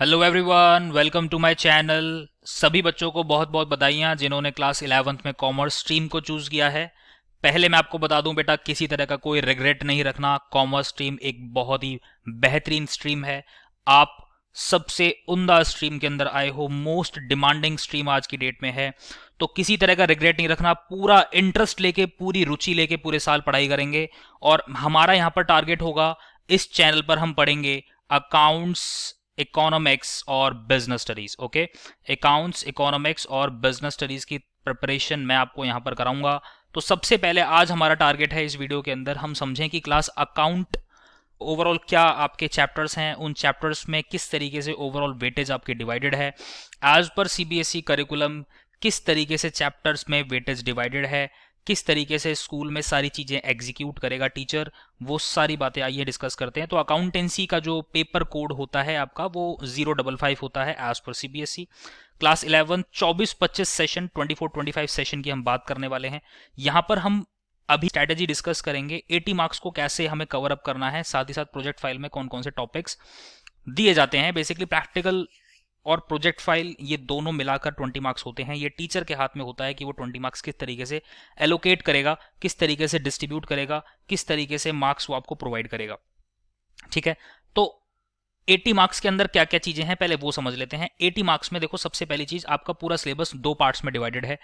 Hello everyone, welcome to my channel. सभी बच्चों को बहुत बहुत बधाइयाँ जिन्होंने क्लास 11th में कॉमर्स स्ट्रीम को चूज़ किया है। पहले मैं आपको बता दूं बेटा, किसी तरह का कोई रिग्रेट नहीं रखना। कॉमर्स स्ट्रीम एक बहुत ही बेहतरीन स्ट्रीम है। आप सबसे उम्दा स्ट्रीम के अंदर आए हो, मोस्ट डिमांडिंग स्ट्रीम आज की डेट में है। तो किसी तरह का रिग्रेट नहीं रखना, पूरा इंटरेस्ट लेके, पूरी रुचि लेके पूरे साल पढ़ाई करेंगे। और हमारा यहाँ पर टारगेट होगा, इस चैनल पर हम पढ़ेंगे अकाउंट्स, इकोनॉमिक्स और business studies. Okay, accounts, economics और बिजनेस स्टडीज की प्रिपरेशन मैं आपको यहां पर कराऊंगा। तो सबसे पहले आज हमारा टारगेट है इस वीडियो के अंदर हम समझें कि क्लास अकाउंट ओवरऑल क्या आपके चैप्टर्स हैं, उन चैप्टर्स में किस तरीके से ओवरऑल वेटेज आपके डिवाइडेड है। एज पर सीबीएसई करिकुलम किस तरीके से चैप्टर्स में वेटेज डिवाइडेड है, किस तरीके से स्कूल में सारी चीजें एग्जीक्यूट करेगा टीचर, वो सारी बातें आइए डिस्कस करते हैं। तो अकाउंटेंसी का जो पेपर कोड होता है आपका वो 055 होता है as per CBSE. Class 11 24-25 session, 24-25 session की हम बात करने वाले हैं। यहां पर हम अभी स्ट्रैटेजी डिस्कस करेंगे 80 मार्क्स को कैसे हमें कवर अप करना है, साथ ही साथ प्रोजेक्ट फाइल में कौन कौन से टॉपिक्स दिए जाते हैं। बेसिकली प्रैक्टिकल और प्रोजेक्ट फाइल ये दोनों मिलाकर 20 मार्क्स होते हैं। ये टीचर के हाथ में होता है कि वो 20 मार्क्स किस तरीके से एलोकेट करेगा, किस तरीके से डिस्ट्रीब्यूट करेगा, किस तरीके से मार्क्स वो आपको प्रोवाइड करेगा। ठीक है, तो 80 मार्क्स के अंदर क्या क्या चीजें हैं पहले वो समझ लेते हैं। 80 मार्क्स में देखो, सबसे पहली चीज, आपका पूरा सिलेबस दो पार्ट्स में डिवाइडेड है।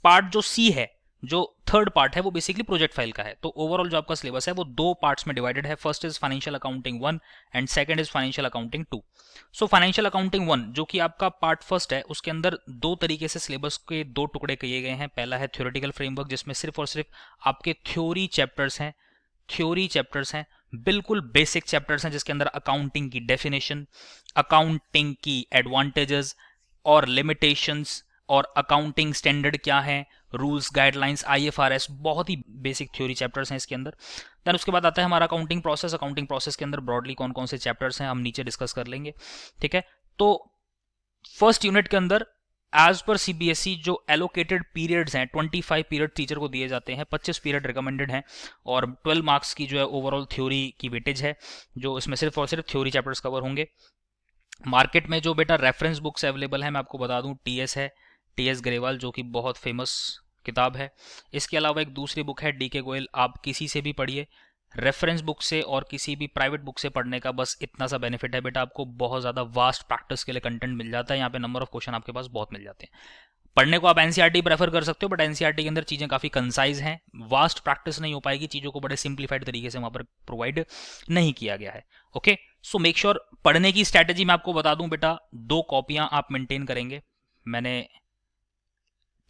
पार्ट जो सी है, जो थर्ड पार्ट है, वो बेसिकली प्रोजेक्ट फाइल का है। तो ओवरऑल जो आपका सिलेबस है वो दो पार्ट्स में डिवाइडेड है। First is financial accounting 1 and second is financial accounting 2। So financial accounting 1 जो कि आपका पार्ट फर्स्ट है, उसके अंदर दो तरीके से सिलेबस के दो टुकड़े किए गए हैं। पहला है थ्योरेटिकल फ्रेमवर्क, जिसमें सिर्फ और सिर्फ आपके थ्योरी चैप्टर्स हैं। थ्योरी चैप्टर्स हैं, बिल्कुल बेसिक चैप्टर्स हैं, जिसके अंदर अकाउंटिंग की डेफिनेशन, अकाउंटिंग की एडवांटेजेस और लिमिटेशंस, और अकाउंटिंग स्टैंडर्ड क्या है, रूल्स, गाइडलाइंस, आईएफआरएस, बहुत ही बेसिक थ्योरी चैप्टर्स हैं इसके अंदर। देन उसके बाद आता है हमारा अकाउंटिंग प्रोसेस। अकाउंटिंग प्रोसेस के अंदर ब्रॉडली कौन कौन से चैप्टर्स हैं हम नीचे डिस्कस कर लेंगे। ठीक है, तो फर्स्ट यूनिट के अंदर एज पर सीबीएसई जो एलोकेटेड पीरियड्स हैं, 25 पीरियड टीचर को दिए जाते हैं, 25 पीरियड रिकमेंडेड हैं, और 12 मार्क्स की जो है ओवरऑल थ्योरी की वेटेज है, जो इसमें सिर्फ और सिर्फ थ्योरी चैप्टर्स कवर होंगे। मार्केट में जो बेटा रेफरेंस बुक्स अवेलेबल है मैं आपको बता दूं, टीएस है, टीएस ग्रेवाल, जो कि बहुत फेमस किताब है। इसके अलावा एक दूसरी बुक है डीके गोयल, आप किसी से भी पढ़िए। रेफरेंस बुक से और किसी भी प्राइवेट बुक से पढ़ने का बस इतना सा बेनिफिट है बेटा, आपको बहुत ज़्यादा वास्ट प्रैक्टिस के लिए कंटेंट मिल जाता है। यहाँ पे नंबर ऑफ क्वेश्चन आपके पास बहुत मिल जाते हैं। पढ़ने को आप एनसीईआरटी प्रेफर कर सकते हो, बट एनसीईआरटी के अंदर चीज़ें काफ़ी कंसाइज हैं, वास्ट प्रैक्टिस नहीं हो पाएगी, चीज़ों को बड़े सिंप्लीफाइड तरीके से वहाँ पर प्रोवाइड नहीं किया गया है। ओके, सो मेक श्योर पढ़ने की स्ट्रैटेजी मैं आपको बता दूं बेटा, दो कॉपियां आप मेंटेन करेंगे। मैंने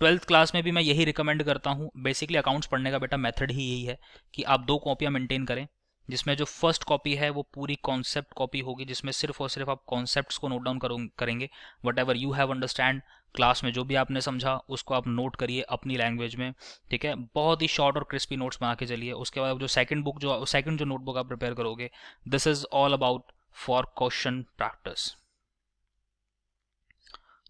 12th क्लास में भी मैं यही रिकमेंड करता हूँ। बेसिकली अकाउंट्स पढ़ने का बेटा मेथड ही यही है कि आप दो कॉपियां मेंटेन करें, जिसमें जो फर्स्ट कॉपी है वो पूरी कॉन्सेप्ट कॉपी होगी, जिसमें सिर्फ और सिर्फ आप कॉन्सेप्ट्स को नोट डाउन करेंगे। What ever you have understand class में, जो भी आपने समझा उसको आप नोट करिए अपनी लैंग्वेज में। ठीक है, बहुत ही शॉर्ट और क्रिस्पी नोट्स बना के चलिए। उसके बाद जो सेकंड जो नोटबुक आप प्रिपेयर करोगे, this is all about for question practice.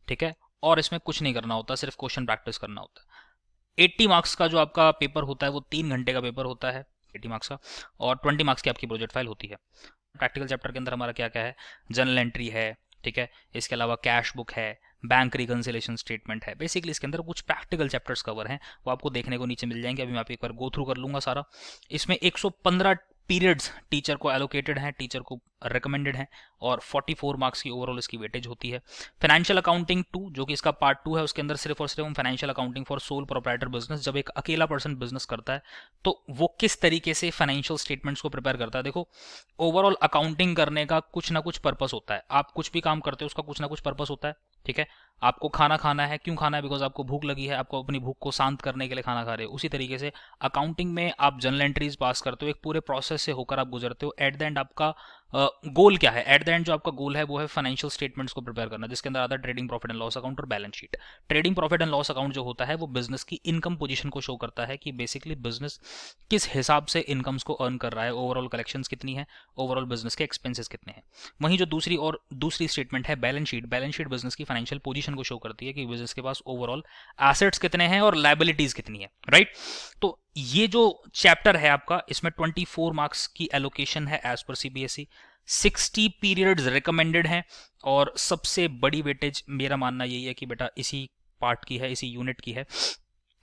ठीक है, और इसमें कुछ नहीं करना होता, सिर्फ क्वेश्चन प्रैक्टिस करना होता है। 80 मार्क्स का जो आपका पेपर होता है वो 3 घंटे का पेपर होता है, 80 मार्क्स का, और 20 मार्क्स की आपकी प्रोजेक्ट फाइल होती है। प्रैक्टिकल चैप्टर के अंदर हमारा क्या क्या है, जनरल एंट्री है, ठीक है, इसके अलावा कैश बुक है, बैंक रिकंसिलेशन स्टेटमेंट है। बेसिकली इसके अंदर कुछ प्रैक्टिकल चैप्टर्स कवर हैं, वो आपको देखने को नीचे मिल जाएंगे। अभी मैं आप एक बार गो थ्रू कर लूंगा सारा। इसमें 115 पीरियड्स टीचर को एलोकेटेड हैं, टीचर को रिकमेंडेड हैं, और 44 मार्क्स की ओवरऑल इसकी वेटेज होती है। फाइनेंशियल अकाउंटिंग 2 जो कि इसका पार्ट 2 है, उसके अंदर सिर्फ और सिर्फ हम financial accounting for sole proprietor business, जब एक अकेला पर्सन बिजनेस करता है तो वो किस तरीके से फाइनेंशियल स्टेटमेंट्स को प्रिपेयर करता है। देखो, ओवरऑल अकाउंटिंग करने का कुछ ना कुछ पर्पस होता है, आप कुछ भी काम करते हो उसका कुछ ना कुछ पर्पस होता है। ठीक है, आपको खाना खाना है, क्यों खाना है, बिकॉज आपको भूख लगी है, आपको अपनी भूख को शांत करने के लिए खाना खा रहे हो। उसी तरीके से अकाउंटिंग में आप जर्नल एंट्रीज पास करते हो, एक पूरे प्रोसेस से होकर आप गुजरते हो। एट द एंड आपका गोल क्या है, एट द एंड जो आपका गोल है वो है फाइनेंशियल स्टेटमेंट्स को प्रिपेयर करना, जिसके अंदर आता है trading profit and loss account और balance sheet. Trading profit and loss account जो होता है वो बिजनेस की इनकम पोजीशन को शो करता है कि बेसिकली बिजनेस किस हिसाब से इनकम्स को अर्न कर रहा है, ओवरऑल कलेक्शंस कितनी है, ओवरऑल बिजनेस के एक्सपेंसेस कितने हैं। वहीं जो दूसरी स्टेटमेंट है balance sheet, balance sheet business की फाइनेंशियल पोजीशन को शो करती है कि बिजनेस के पास ओवरऑल एसेट्स कितने हैं और लायबिलिटीज कितनी है। राइट, तो ये जो चैप्टर है आपका, इसमें 24 मार्क्स की एलोकेशन है as per CBSE. 60 periods recommended हैं, और सबसे बड़ी वेटेज मेरा मानना यही है कि बेटा इसी पार्ट की है, इसी यूनिट की है।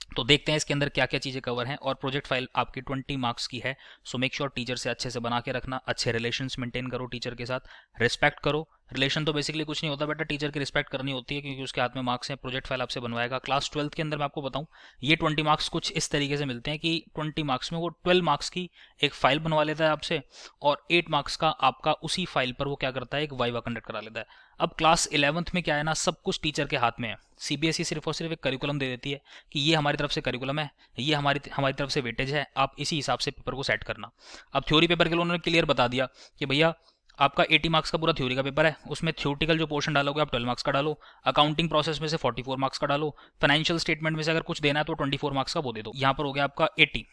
तो देखते हैं इसके अंदर क्या क्या चीज़ें कवर हैं। और प्रोजेक्ट फाइल आपकी 20 मार्क्स की है, सो मेक श्योर टीचर से अच्छे से बना के रखना, अच्छे रिलेशंस मेंटेन करो टीचर के साथ, रिस्पेक्ट करो। रिलेशन तो बेसिकली कुछ नहीं होता बेटा, टीचर की रिस्पेक्ट करनी होती है क्योंकि उसके हाथ में मार्क्स हैं, प्रोजेक्ट फाइल आपसे बनवाएगा। क्लास 12th के अंदर मैं आपको बताऊं, ये 20 मार्क्स कुछ इस तरीके से मिलते हैं कि 20 मार्क्स में वो 12 मार्क्स की एक फाइल बनवा लेता है आपसे, और 8 मार्क्स का आपका उसी फाइल पर वो क्या करता है, एक वाइवा कंडक्ट करा लेता है। अब क्लास 11th में क्या है ना, सब कुछ टीचर के हाथ में है। सीबीएसई सिर्फ और सिर्फ एक करिकुलम दे देती है कि ये हमारी तरफ से करिकुलम है, ये हमारी तरफ से वेटेज है, आप इसी हिसाब से पेपर को सेट करना। अब थ्योरी पेपर के लिए उन्होंने क्लियर बता दिया कि भैया आपका 80 मार्क्स का पूरा थ्योरी का पेपर है, उसमें थ्योरेटिकल जो पोर्शन डालोगे आप 12 मार्क्स का डालो, अकाउंटिंग प्रोसेस में से 44 मार्क्स का डालो, फाइनेंशियल स्टेटमेंट में से अगर कुछ देना है तो 24 मार्क्स का वो दे दो। यहाँ पर हो गया आपका 80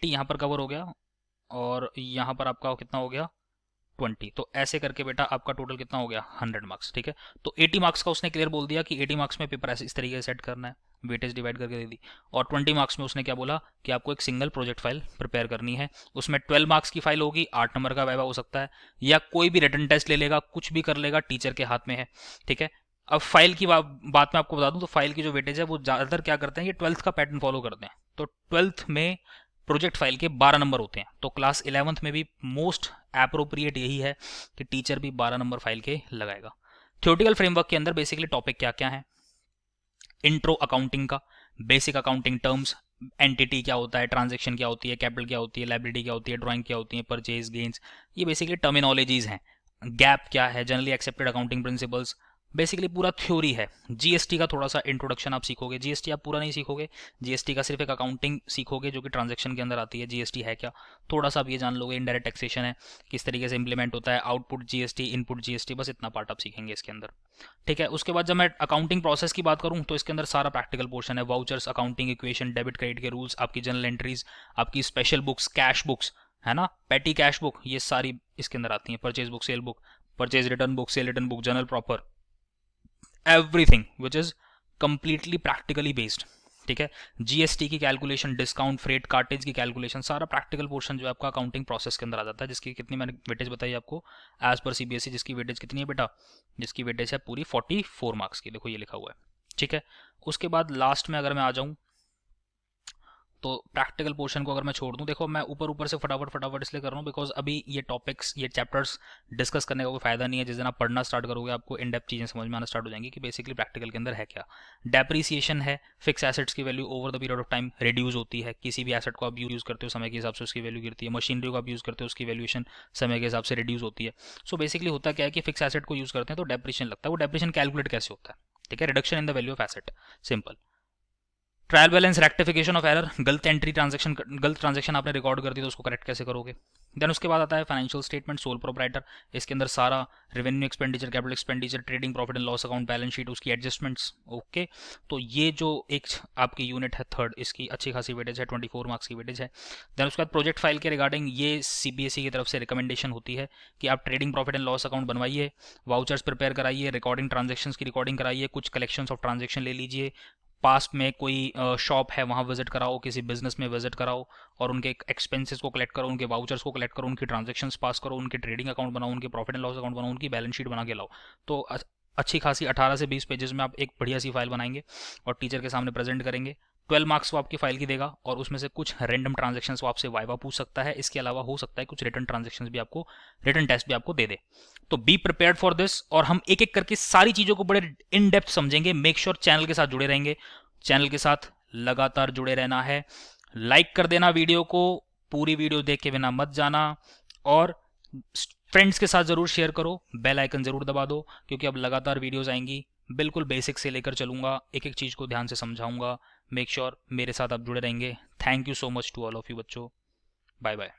यहाँ पर कवर हो गया, और यहाँ पर आपका कितना हो गया 20। तो ऐसे करके बेटा आपका टोटल कितना हो गया 100 मार्क्स, ठीक है। तो 80 मार्क्स का उसने क्लियर बोल दिया कि 80 मार्क्स में पेपर ऐसे इस तरीके से सेट करना है, वेटेज डिवाइड करके दे दी। और 20 मार्क्स में उसने क्या बोला कि आपको एक सिंगल प्रोजेक्ट फाइल प्रिपेयर करनी है, उसमें 12 मार्क्स की फाइल होगी, 8 नंबर का वाइवा हो सकता है, या कोई भी रिटन टेस्ट ले लेगा, कुछ भी कर लेगा, टीचर के हाथ में है, ठीक है। अब फाइल की बात मैं आपको बता दूं, तो फाइल की जो वेटेज है वो ज़्यादातर क्या करते हैं, ये 12th का पैटर्न फॉलो करते हैं। तो 12th में प्रोजेक्ट फाइल के 12 नंबर होते हैं, तो क्लास 11th में भी मोस्ट एप्रोप्रिएट यही है कि टीचर भी 12 नंबर फाइल के लगाएगा। थ्योरेटिकल फ्रेमवर्क के अंदर बेसिकली टॉपिक क्या क्या है, इंट्रो अकाउंटिंग का, बेसिक अकाउंटिंग टर्म्स, एंटिटी क्या होता है, ट्रांजैक्शन क्या होती है, कैपिटल क्या होती है, लायबिलिटी क्या होती है, ड्राइंग क्या होती है, परचेज गेन्स, ये बेसिकली टर्मिनोलॉजीज हैं। गैप क्या है, generally accepted accounting principles, basically पूरा थ्योरी है। जीएसटी का थोड़ा सा इंट्रोडक्शन आप सीखोगे, जीएसटी आप पूरा नहीं सीखोगे, जीएसटी का सिर्फ एक अकाउंटिंग सीखोगे जो कि ट्रांजैक्शन के अंदर आती है, जीएसटी है क्या थोड़ा सा आप ये जान लोगे, इनडायरेक्ट टैक्सेशन है किस तरीके से इंप्लीमेंट होता है, आउटपुट जीएसटी, इनपुट जीएसटी, बस इतना पार्ट आप सीखेंगे इसके अंदर, ठीक है। उसके बाद जब मैं अकाउंटिंग प्रोसेस की बात करूं तो इसके अंदर सारा प्रैक्टिकल पोर्शन है, vouchers, accounting equation, debit credit के रूल्स, आपकी जनरल एंट्रीज, आपकी स्पेशल बुक्स, कैश बुक्स है ना, पेटी कैश बुक, ये सारी इसके अंदर आती हैं, purchase book, cell book, purchase return book, cell return book, journal proper, everything which is completely practically based, ठीक है। जीएसटी की कैलकुलेशन, डिस्काउंट, फ्रेट, कार्टेज की कैलकुलेशन, सारा प्रैक्टिकल पोर्शन जो है आपका अकाउंटिंग प्रोसेस के अंदर आ जाता है, जिसकी कितनी मैंने वेटेज बताई आपको एज पर सीबीएसई, जिसकी वेटेज कितनी है बेटा, जिसकी वेटेज है पूरी 44 मार्क्स की, देखो ये लिखा हुआ है, ठीक है। उसके बाद लास्ट में अगर मैं आ जाऊँ तो प्रैक्टिकल पोर्शन को अगर मैं छोड़ दूं, देखो मैं ऊपर ऊपर से फटाफट इसलिए कर रहा हूँ बिकॉज अभी ये टॉपिक्स, ये चैप्टर्स डिस्कस करने का कोई फायदा नहीं है। जिस दिन आप पढ़ना स्टार्ट करोगे आपको इन डेप्थ चीज़ें समझ में आना स्टार्ट हो जाएंगी कि बेसिकली प्रैक्टिकल के अंदर है क्या। डेप्रीसिएशन है, फिक्स एसेट्स की value over the period of time reduce होती है, किसी भी एसेट को आप यूज़ करते हो समय के हिसाब से उसकी वैल्यू गिरती है, मशीनरी को आप यूज़ करते हो उसकी वैल्यूएशन समय के हिसाब से रिड्यूस होती है। सो बेसिकली होता क्या है कि फिक्स एसेट को यूज़ करते हैं तो डेप्रीशिएशन लगता है, वो डेप्रीशिएशन कैलकुलेट कैसे होता है, ठीक है, reduction in the value of asset, simple. Trial balance, rectification of error, गलत एंट्री ट्रांजैक्शन, गलत ट्रांजैक्शन आपने रिकॉर्ड कर दी तो उसको करेक्ट कैसे करोगे। देन उसके बाद आता है फाइनेंशियल स्टेटमेंट, सोल प्रोप्राइटर, इसके अंदर सारा revenue expenditure, capital expenditure, trading profit and loss account, balance sheet, उसकी एडजस्टमेंट्स, ओके। तो ये जो एक आपकी यूनिट है थर्ड, इसकी अच्छी खासी वेटेज है, 24 मार्क्स की वेटेज है। देन उसके बाद प्रोजेक्ट फाइल के रिगार्डिंग ये सीबीएसई की तरफ से रिकमेंडेशन होती है कि आप trading profit and loss account बनवाइए, वाउचर्स प्रिपेयर कराइए, रिकॉर्डिंग ट्रांजेक्शन की रिकॉर्डिंग कराइए, कुछ कलेक्शन ऑफ ट्रांजेक्शन ले लीजिए, पास में कोई शॉप है वहाँ विजिट कराओ, किसी बिजनेस में विजिट कराओ और उनके एक्सपेंसेस को कलेक्ट करो, उनके वाउचर्स को कलेक्ट करो, उनकी ट्रांजैक्शंस पास करो, उनके ट्रेडिंग अकाउंट बनाओ, उनके प्रॉफिट एंड लॉस अकाउंट बनाओ, उनकी बैलेंस शीट बना के लाओ। तो अच्छी खासी 18 से 20 पेजेस में आप एक बढ़िया सी फाइल बनाएंगे और टीचर के सामने प्रेजेंट करेंगे। 12 मार्क्स वो आपकी फाइल की देगा और उसमें से कुछ रैंडम ट्रांजैक्शंस वो आपसे वाइवा पूछ सकता है, इसके अलावा हो सकता है कुछ रिटर्न ट्रांजैक्शंस भी आपको, रिटर्न टेस्ट भी आपको दे दे। तो बी प्रिपेयर्ड फॉर दिस, और हम एक एक करके सारी चीज़ों को बड़े इन डेप्थ समझेंगे। मेक श्योर चैनल के साथ जुड़े रहेंगे, चैनल के साथ लगातार जुड़े रहना है। लाइक कर देना वीडियो को, पूरी वीडियो देख के बिना मत जाना, और फ्रेंड्स के साथ जरूर शेयर करो, बेल आइकन जरूर दबा दो क्योंकि अब लगातार वीडियोस आएंगी, बिल्कुल बेसिक से लेकर चलूंगा, एक एक चीज़ को ध्यान से समझाऊंगा। मेक श्योर मेरे साथ आप जुड़े रहेंगे। Thank you so much to all of you बच्चों, बाय बाय।